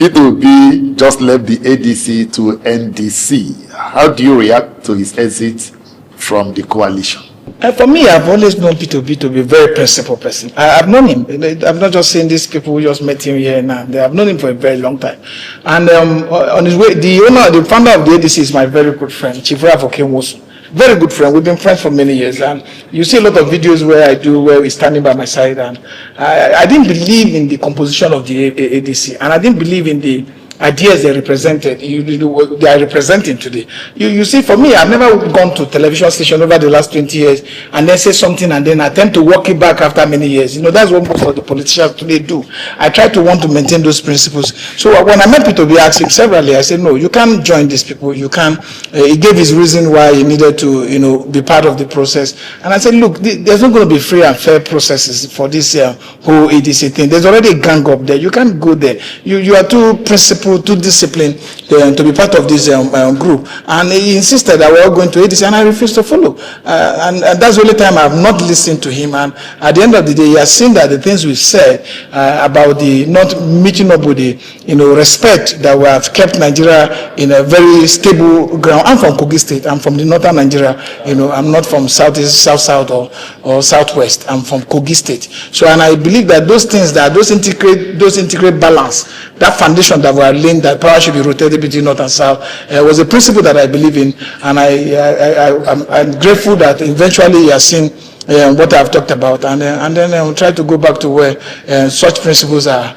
P2B just left the ADC to NDC. How do you react to his exit from the coalition? For me, I've always known P2B to be a very principled person. I've known him. I'm not just saying these people who just met him here now. I've known him for a very long time. And on his way, the founder of the ADC is my very good friend, Chief Ameh Kn0cks. Very good friend. We've been friends for many years, and you see a lot of videos where he's standing by my side. And I didn't believe in the composition of the ADC, and I didn't believe in the ideas they represented, they are representing today. You see, for me, I've never gone to television station over the last 20 years and then say something and then attempt to walk it back after many years. You know, that's what most of the politicians today do. I try to want to maintain those principles. So when I met P2B, I asked him severally, I said, no, you can't join these people. You can't. He gave his reason why he needed to, be part of the process. And I said, look, there's not going to be free and fair processes for this whole ADC thing. There's already a gang up there. You can't go there. You are too principled, too disciplined to be part of this group. And he insisted that we're all going to ADC, and I refused to follow. And that's the only time I have not listened to him. And at the end of the day, he has seen that the things we said about the not meeting up with the respect that we have kept Nigeria in a very stable ground. I'm from Kogi State. I'm from the northern Nigeria. I'm not from southeast, south or southwest. I'm from Kogi State. So, and I believe that those things, those integrate balance, that foundation that we are laying, that power should be rotated between north and south, was a principle that I believe in, and I'm grateful that eventually he has seen what I've talked about, and then try to go back to where such principles are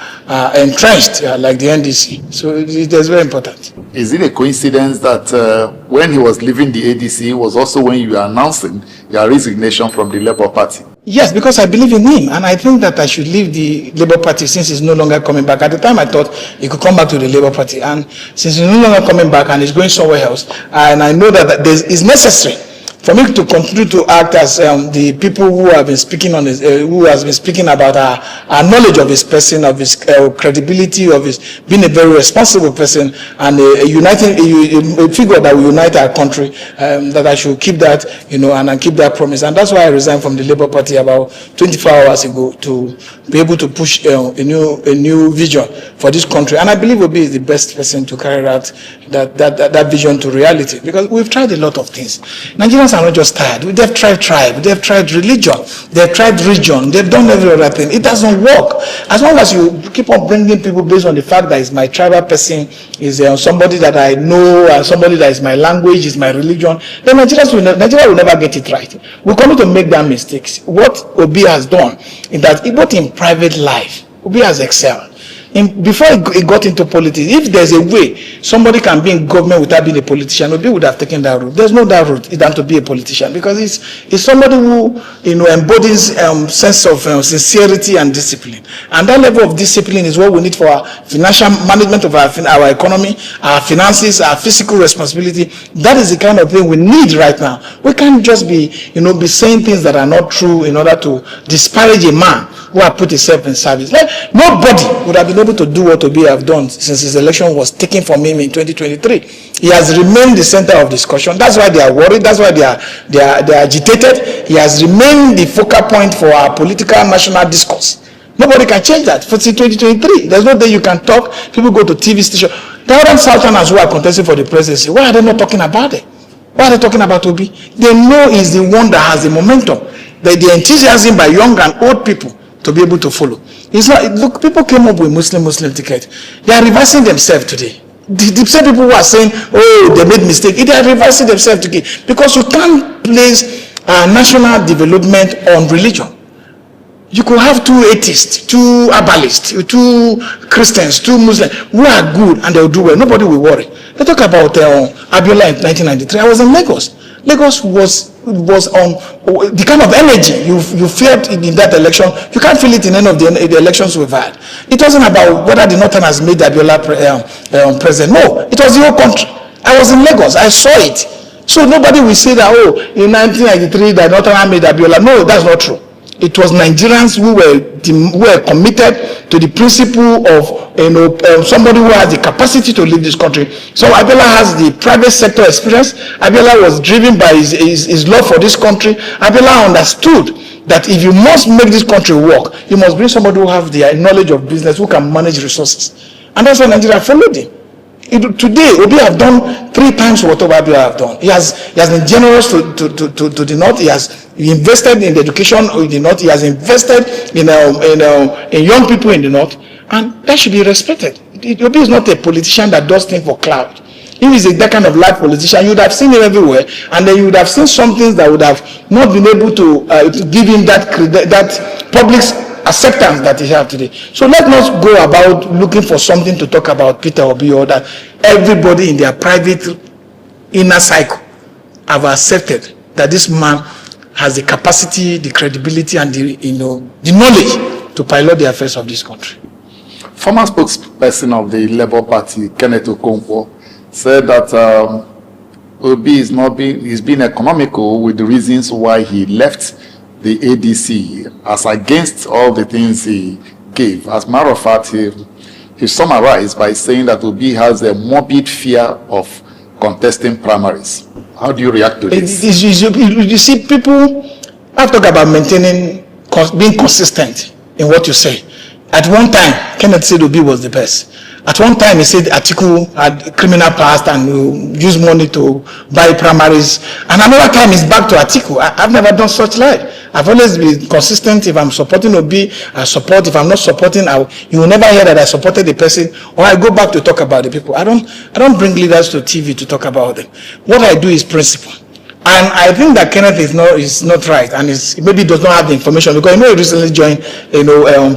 entrenched, like the NDC. So it is very important. Is it a coincidence that when he was leaving the ADC was also when you were announcing your resignation from the Labour Party? Yes, because I believe in him, and I think that I should leave the Labour Party since he's no longer coming back. At the time, I thought he could come back to the Labour Party, and since he's no longer coming back and he's going somewhere else, and I know that it's necessary for me to continue to act as the people who have been speaking on his, who has been speaking about our knowledge of his person, of his credibility, of his being a very responsible person, and a figure that will unite our country. That I should keep that, and keep that promise. And that's why I resigned from the Labour Party about 24 hours ago, to be able to push a new vision for this country. And I believe Obi is the best person to carry out that vision to reality, because we've tried a lot of things. Nigerians are not just tired. They've tried tribe, they've tried religion, they've tried region, they've done every other thing. It doesn't work. As long as you keep on bringing people based on the fact that it's my tribal person, is somebody that I know, somebody that is my language, is my religion, then Nigeria will never get it right. We're going to make that mistakes. What Obi has done is that, both in private life, Obi has excelled. Before he got into politics, if there's a way somebody can be in government without being a politician, Obi would have taken that route. There's no that route than to be a politician, because he's somebody who embodies sense of sincerity and discipline. And that level of discipline is what we need for our financial management of our economy, our finances, our physical responsibility. That is the kind of thing we need right now. We can't just be saying things that are not true in order to disparage a man who have put himself in service. Like, nobody would have been able to do what Obi have done since his election was taken from him in 2023. He has remained the center of discussion. That's why they are worried. That's why they are agitated. He has remained the focal point for our political national discourse. Nobody can change that. For 2023, there's no day you can talk. People go to TV station. The other Southerners who are contesting for the presidency, why are they not talking about it? Why are they talking about Obi? They know he's the one that has the momentum, the enthusiasm by young and old people to be able to follow. It's not, look, people came up with Muslim ticket. They are reversing themselves today. The same people who are saying, oh, they made mistake, they are reversing themselves today. Because you can't place national development on religion. You could have two atheists, two herbalists, two Christians, two Muslims who are good and they'll do well. Nobody will worry. They talk about Abiola in 1993. I was in Lagos. Lagos was on the kind of energy you felt in that election. You can't feel it in any of the elections we've had. It wasn't about whether the Northerners made Abiola president. No, it was the whole country. I was in Lagos. I saw it. So nobody will say that, oh, in 1993 the Northerners made Abiola. No, that's not true. It was Nigerians who were committed to the principle of somebody who has the capacity to lead this country. So Abiola has the private sector experience. Abiola was driven by his love for this country. Abiola understood that if you must make this country work, you must bring somebody who has the knowledge of business, who can manage resources. And that's why Nigeria followed him. Today, Obi have done 3 times whatever Obi have done. He has been generous to the North. He has invested in the education in the North. He has invested in young people in the North. And that should be respected. Obi is not a politician that does things for clout. If he's that kind of large politician, you would have seen him everywhere, and then you would have seen some things that would have not been able to give him that public acceptance that he has today. So let's not go about looking for something to talk about Peter Obi, or that everybody in their private inner cycle have accepted that this man has the capacity, the credibility, and the knowledge to pilot the affairs of this country. Former spokesperson of the Labour Party, Kenneth Okonkwo, said that Obi is being economical with the reasons why he left the ADC, as against all the things he gave. As a matter of fact, he summarized by saying that Obi has a morbid fear of contesting primaries. How do you react to this? You see, people have talked about maintaining, being consistent in what you say. At one time, Kenneth said Obi was the best. At one time, he said Atiku had criminal past and used money to buy primaries. And another time, he's back to Atiku. I've never done such life. I've always been consistent. If I'm supporting Obi, I support. If I'm not supporting, you will never hear that I supported the person, or I go back to talk about the people. I don't bring leaders to TV to talk about them. What I do is principle. And I think that Kenneth is not right, and maybe does not have the information, because he recently joined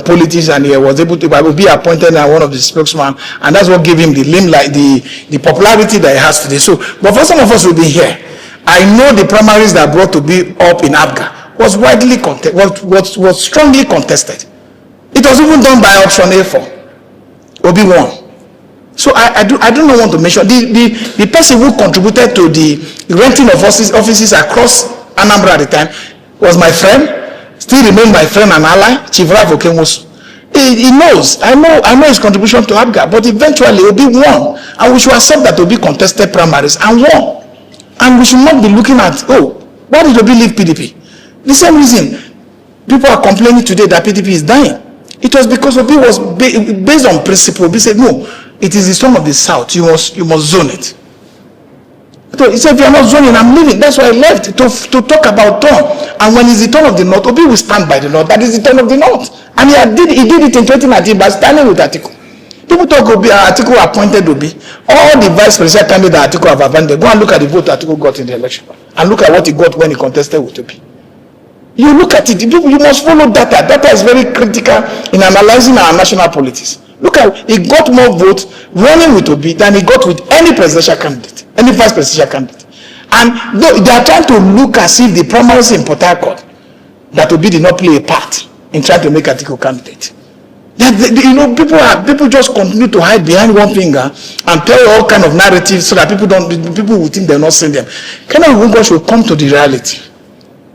politics, and he was able to be appointed as one of the spokesmen, and that's what gave him the limelight, the popularity that he has today. So, but for some of us who will be here, I know the primaries that brought to be up in Abga was widely was strongly contested. It was even done by option A4. Obi won. So I do not want to mention the person who contributed to the renting of offices across Anambra at the time was my friend, still remain my friend and ally, Chief Rav Okenwosu. He knows. I know his contribution to Abga, but eventually Obi won, and we should accept that Obi contested primaries and won. And we should not be looking at, why did Obi leave PDP? The same reason people are complaining today that PDP is dying. It was because Obi was based on principle. Obi said, no, it is the son of the South. You must zone it. So he said, if you are not zoning, I'm leaving. That's why I left, to talk about turn. And when it's the turn of the North, Obi will stand by the North. That is the turn of the North. And he did it in 2019 by standing with Atiku. People talk Obi, Atiku appointed Obi. All the vice presidential candidates that Atiku have abandoned. Go and look at the vote Atiku got in the election. And look at what he got when he contested with Obi. You look at it, you must follow data. Data is very critical in analyzing our national politics. Look at, he got more votes running with Obi than he got with any presidential candidate, any vice presidential candidate. And they are trying to look as if the primaries in Port Harcourt, that Obi did not play a part in trying to make Atiku candidate. People just continue to hide behind one finger and tell all kind of narratives so that people will think they're not seeing them. Kenneth Okonkwo should come to the reality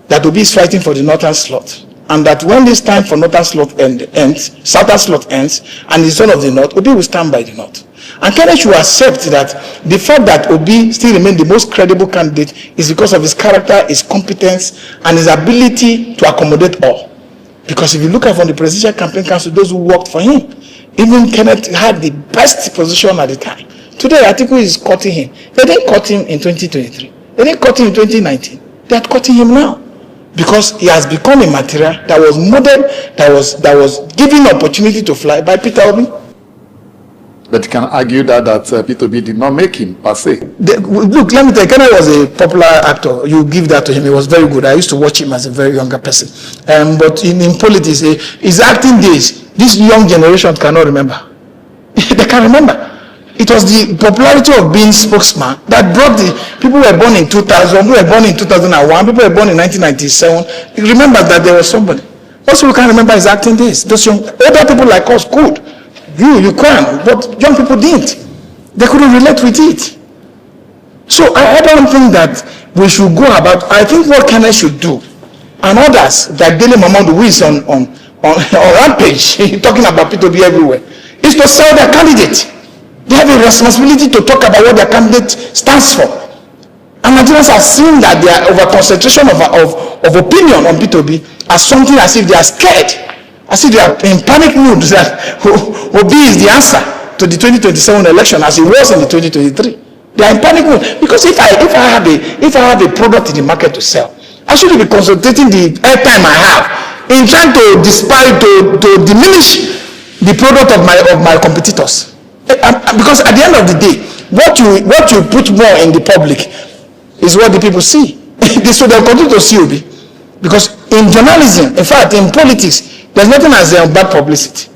that Obi is fighting for the northern slot, and that when this time for northern slot ends, southern slot ends, and the son of the North, Obi will stand by the North. And Kenneth should accept that the fact that Obi still remains the most credible candidate is because of his character, his competence, and his ability to accommodate all. Because if you look at from the Presidential Campaign Council, those who worked for him, even Kenneth had the best position at the time. Today, Atiku is cutting him. They didn't cut him in 2023. They didn't cut him in 2019. They are cutting him now. Because he has become a material that was modeled, that was given opportunity to fly by Peter Obi. But you can argue that Peter Obi did not make him per se. Look, let me tell you, Kenneth was a popular actor. You give that to him. He was very good. I used to watch him as a very younger person. But in politics, his acting days, this young generation cannot remember. They can't remember. It was the popularity of being spokesman that brought the people who were born in 2000, who were born in 2001, people were born in 1997. You remember that there was somebody. Most people can't remember his acting days. Those young, older people like us could. You can, but young people didn't. They couldn't relate with it. So I don't think that we should go about. I think what Kenneth should do, and others like Dele Momodu, who is on rampage, talking about Peter Obi everywhere, is to sell their candidate. They have a responsibility to talk about what their candidate stands for. And Nigerians are seeing that their over-concentration of opinion on Peter Obi as something as if they are scared, as if they are in panic mood that Obi is the answer to the 2027 election as it was in the 2023. They are in panic mode because if I have a product in the market to sell, I should be concentrating the airtime I have in trying to diminish the product of my competitors. Because at the end of the day, what you put more in the public is what the people see. So they'll continue to see you. Because in journalism, in fact, in politics, there's nothing as bad publicity.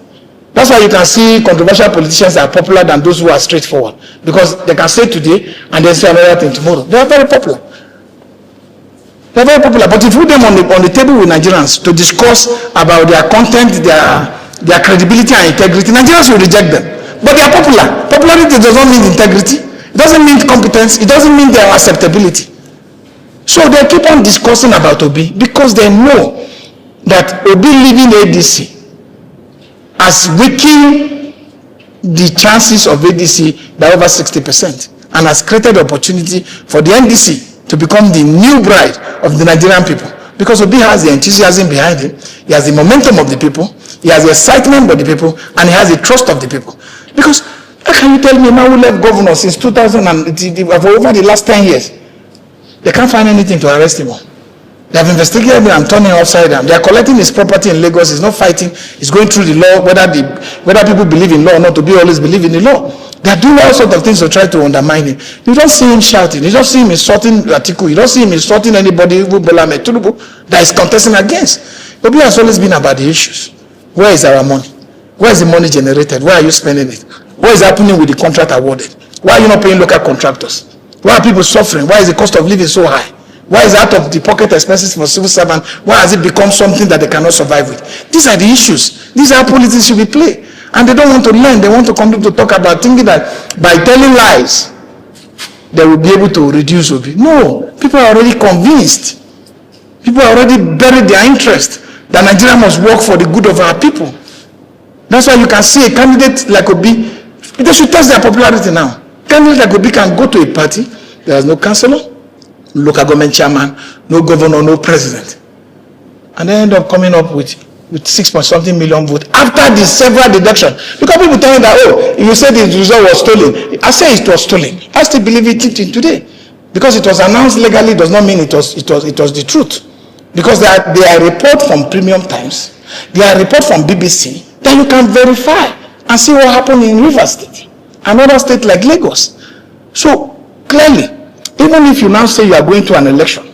That's why you can see controversial politicians are popular than those who are straightforward. Because they can say today and then say another thing tomorrow. They are very popular. They are very popular. But if you put them on the table with Nigerians to discuss about their content, their credibility and integrity, Nigerians will reject them. But they are popular. Popularity does not mean integrity. It doesn't mean competence. It doesn't mean their acceptability. So they keep on discussing about Obi because they know that Obi leaving ADC has weakened the chances of ADC by over 60% and has created opportunity for the NDC to become the new bride of the Nigerian people. Because Obi has the enthusiasm behind him, he has the momentum of the people, he has the excitement of the people, and he has the trust of the people. Because how can you tell me now who left governor since 2000 and for over the last 10 years? They can't find anything to arrest him on. They have investigated him and turned him upside down. They are collecting his property in Lagos. He's not fighting. He's going through the law, whether people believe in law or not, to be always believe in the law. They are doing all sorts of things to try to undermine him. You don't see him shouting. You don't see him insulting Atiku. You don't see him insulting anybody who Bola Ahmed Tinubu that is contesting against. Obi has always been about the issues. Where is our money? Where is the money generated? Where are you spending it? What is happening with the contract awarded? Why are you not paying local contractors? Why are people suffering? Why is the cost of living so high? Why is out of the pocket expenses for civil servants? Why has it become something that they cannot survive with? These are the issues. These are how politics should be played. And they don't want to learn. They want to come to talk about thinking that by telling lies, they will be able to reduce Obi. No, people are already convinced. People are already buried their interest that Nigeria must work for the good of our people. That's why you can see a candidate like Obi, they should test their popularity now. Candidate like Obi can go to a party, there is no councillor, local government chairman, no governor, no president. And they end up coming up with 6-something million votes after the several deductions. Because people tell me that, oh, you said the result was stolen. I say it was stolen. I still believe it today. Because it was announced legally does not mean it was the truth. Because they are report from Premium Times, they are report from BBC, then you can verify and see what happened in Rivers State, another state like Lagos. So clearly, even if you now say you are going to an election,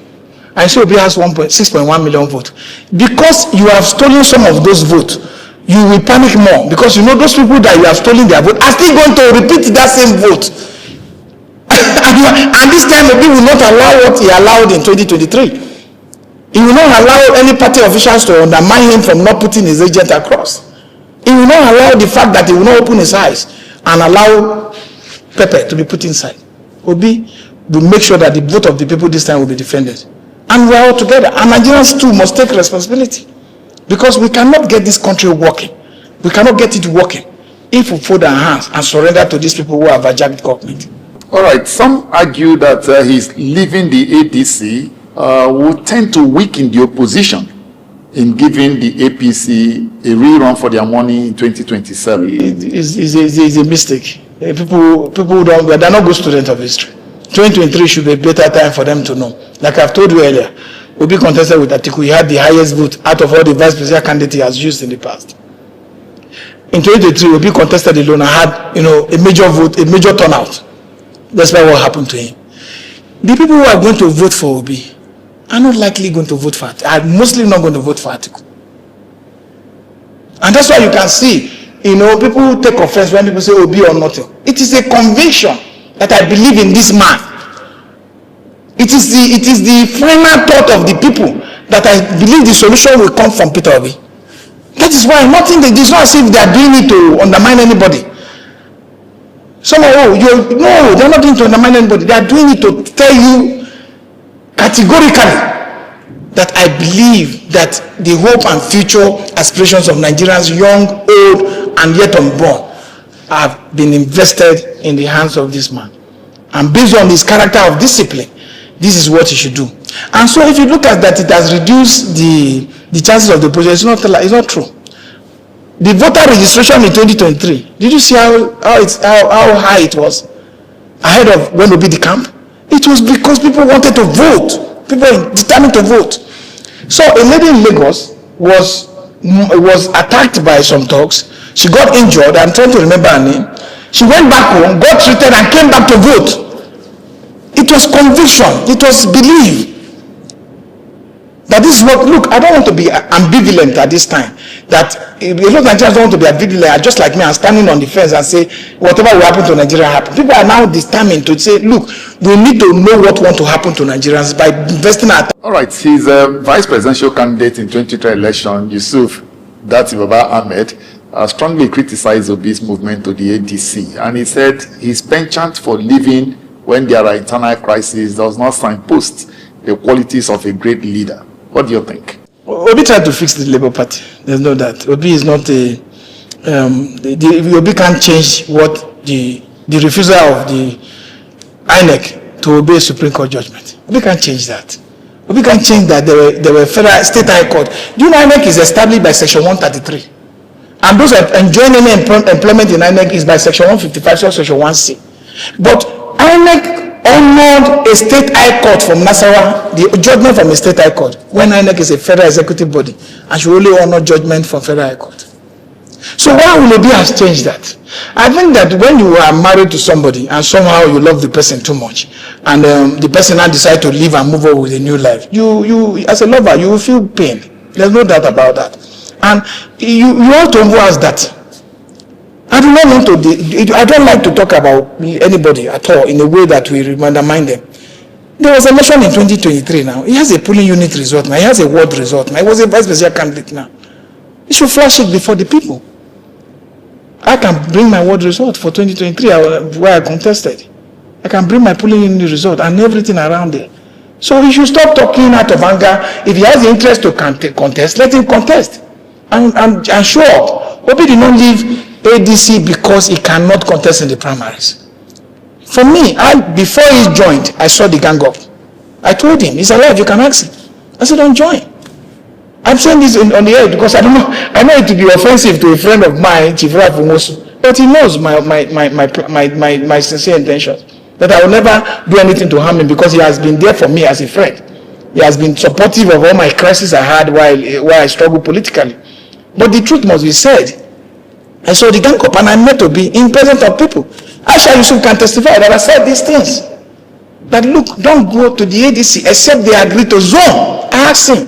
and say Obi has 6.1 million votes, because you have stolen some of those votes, you will panic more, because you know those people that you have stolen their vote are still going to repeat that same vote. And this time Obi will not allow what he allowed in 2023. He will not allow any party officials to undermine him from not putting his agent across. He will not allow the fact that he will not open his eyes and allow Pepe to be put inside. Obi will make sure that the vote of the people this time will be defended. And we are all together. And Nigerians too must take responsibility. Because we cannot get this country working. We cannot get it working if we fold our hands and surrender to these people who have hijacked government. All right. Some argue that he's leaving the ADC will tend to weaken the opposition in giving the APC a rerun for their money in 2027. It's a mistake. People they're not good students of history. 2023 should be a better time for them to know. Like I've told you earlier, Obi contested with Atiku. He had the highest vote out of all the vice presidential candidates he has used in the past. In 2023, Obi contested alone and had, a major vote, a major turnout. That's why what happened to him. The people who are going to vote for Obi are not likely going to vote for Atiku. Are mostly not going to vote for Atiku. And that's why you can see, people take offense when people say Obi or nothing. It is a conviction that I believe in this man. It is the final thought of the people that I believe the solution will come from Peter Obi. That is why it's not as if they are doing it to undermine anybody. No, they're not doing it to undermine anybody. They are doing it to tell you categorically that I believe that the hope and future aspirations of Nigerians, young, old, and yet unborn, have been invested in the hands of this man. And based on his character of discipline, this is what he should do. And so if you look at that, it has reduced the chances of the project. It's not true. The voter registration in 2023, did you see how high it was ahead of when Obi the camp? It was because people wanted to vote. People were determined to vote. So a lady in Lagos was attacked by some thugs. She got injured. I'm trying to remember her name. She went back home, got treated, and came back to vote. It was conviction. It was belief. That this is what, look, I don't want to be ambivalent at this time. That a lot of Nigerians don't want to be ambivalent, just like me, I'm standing on the fence and say, whatever will happen to Nigeria happen. People are now determined to say, look, we need to know what want to happen to Nigerians by investing our time. All right, his vice presidential candidate in 2023 election, Yusuf Datti Ahmed, strongly criticized Obi's movement to the ADC, and he said his penchant for living when there are internal crises does not signpost the qualities of a great leader. What do you think? Obi tried to fix the Labour Party. There's no doubt. Obi is not a. Obi can't change what the refusal of the INEC to obey Supreme Court judgment. Obi can't change that. Obi can't change that. There were federal state high court. Do you know INEC is established by Section 133, and those that enjoin any employment in INEC is by Section 155 or Section 1C. But INEC honored a state high court from Nasarawa, the judgment from a state high court, when INEC is a federal executive body and should only honor judgment from federal high court. So why will Obi has changed that? I think that when you are married to somebody and somehow you love the person too much, and the person now decide to leave and move on with a new life, you as a lover, you will feel pain. There's no doubt about that. And you have to embrace that. I do not want to. I don't like to talk about anybody at all in a way that we undermine them. There was an election in 2023 now. He has a polling unit result now. He has a ward result now. He was a vice presidential candidate now. He should flash it before the people. I can bring my ward result for 2023 where I contested. I can bring my polling unit result and everything around there. So he should stop talking out of anger. If he has the interest to contest, let him contest and show up. Obi did not leave ADC because he cannot contest in the primaries. For me, before he joined, I saw the gang up. I told him, he's alive, you can ask him. I said, don't join. I'm saying this on the air because I don't know. I know it to be offensive to a friend of mine, Chief Rafumosu, but he knows my sincere intentions. That I will never do anything to harm him because he has been there for me as a friend. He has been supportive of all my crises I had while I struggled politically. But the truth must be said. I saw the gang up and I met to be in presence of people. Aisha Yusuf can testify that I said these things. That look, don't go to the ADC except they agree to zone. I asked him.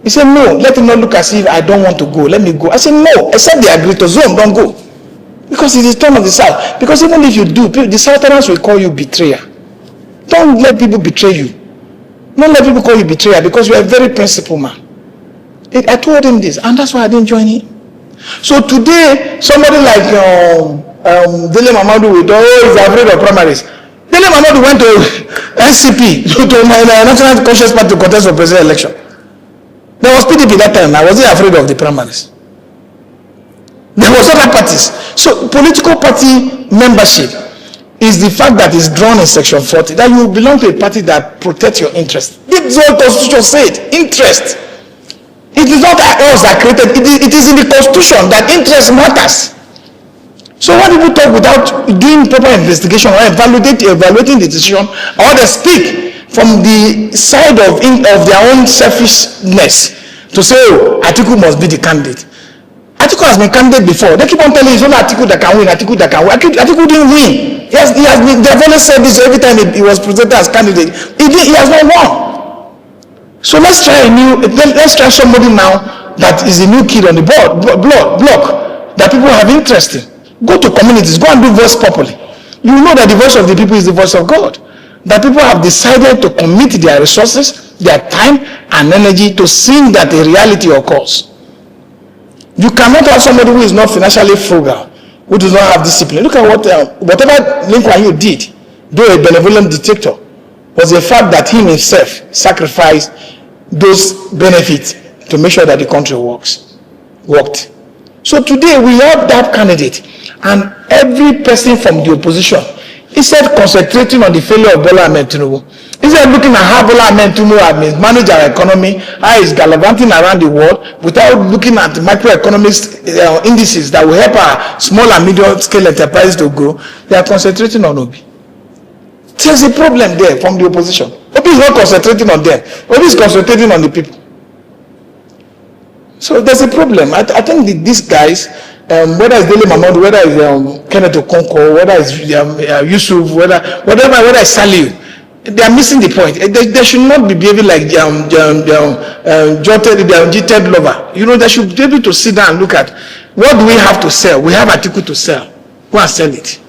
He said, no, let him not look as if I don't want to go. Let me go. I said, no, except they agree to zone, don't go. Because it is turn of the South. Because even if you do, the Southerners will call you betrayer. Don't let people betray you. Don't let people call you betrayer because you are a very principled man. I told him this, and that's why I didn't join him. So today, somebody like Dele Momodu is afraid of primaries. Dele Momodu went to NCP, to my National Conscious Party to contest for presidential election. There was PDP that time. I wasn't afraid of the primaries. There was other parties. So political party membership is the fact that it's drawn in Section 40, that you belong to a party that protects your interest. This is what the Constitution said, interest. It is not us that created, it is in the Constitution that interest matters. So when people talk without doing proper investigation or evaluating the decision, or they speak from the side of their own selfishness to say, oh, Atiku must be the candidate. Atiku has been candidate before. They keep on telling you it's only Atiku that can win, Atiku that can win. Atiku didn't win. They've always said this every time he was presented as candidate. He has not won. So let's try somebody now that is a new kid on the block that people have interest in. Go to communities, go and do voice properly. You know that the voice of the people is the voice of God. That people have decided to commit their resources, their time and energy to seeing that a reality occurs. You cannot have somebody who is not financially frugal, who does not have discipline. Look at whatever Lincoln you did, though a benevolent dictator, was the fact that he himself sacrificed those benefits to make sure that the country worked. So today we have that candidate, and every person from the opposition, instead of concentrating on the failure of Bola Ahmed Kn0cks, Instead of looking at how Bola Ahmed Tinubu has managed our economy, how he's gallivanting around the world without looking at the macroeconomic indices that will help our small and medium scale enterprises to grow, they are concentrating on Obi. There's a problem there from the opposition. Obi is not concentrating on them. Obi is concentrating on the people. So there's a problem. I think these guys, whether it's Dele Momodu, whether it's Kenneth Okonkwo, whether it's Yusuf, whether it's Saliu, they are missing the point. They should not be behaving like jilted lover. You know, they should be able to sit down and look at what do we have to sell. We have article to sell. Go and sell it.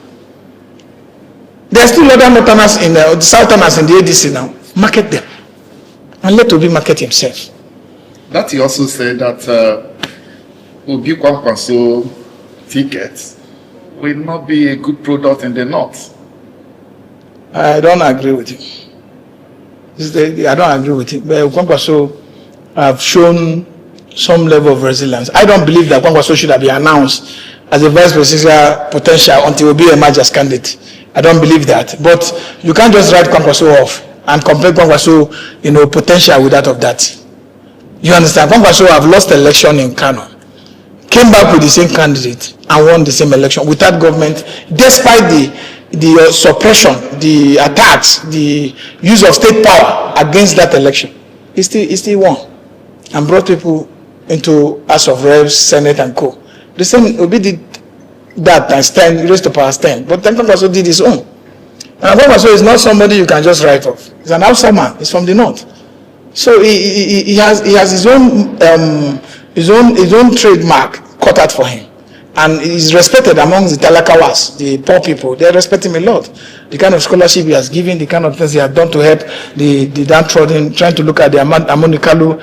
There are still other northerners in the southerners in the ADC now. Market them and let Obi market himself. Datti also said that Obi Kwankwaso tickets will not be a good product in the north. I don't agree with him. I don't agree with him. But Kwankwaso have shown some level of resilience. I don't believe that Kwankwaso should have been announced as a vice presidential potential until Obi emerge as candidate. I don't believe that. But you can't just write Kwankwaso off and compare Kwankwaso, potential with that of Datti. You understand? Kwankwaso have lost election in Kano, came back with the same candidate and won the same election without government, despite the suppression, the attacks, the use of state power against that election. He still won and brought people into House of Reps, Senate, and co. The same Obi did that times 10, raised to power 10, but then Kwankwaso did his own. And Kwankwaso is not somebody you can just write off. He's an outside man. He's from the north. So he has his own trademark cut out for him, and he's respected amongst the Talakawas, the poor people. They respect him a lot. The kind of scholarship he has given, the kind of things he has done to help the downtrodden, trying to look at the Amonikalu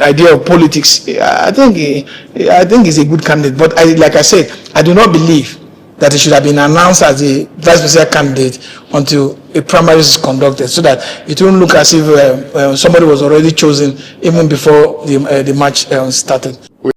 idea of politics. I think he's a good candidate. But like I said, I do not believe that he should have been announced as a vice presidential candidate until a primary is conducted, so that it won't look as if somebody was already chosen even before the match started.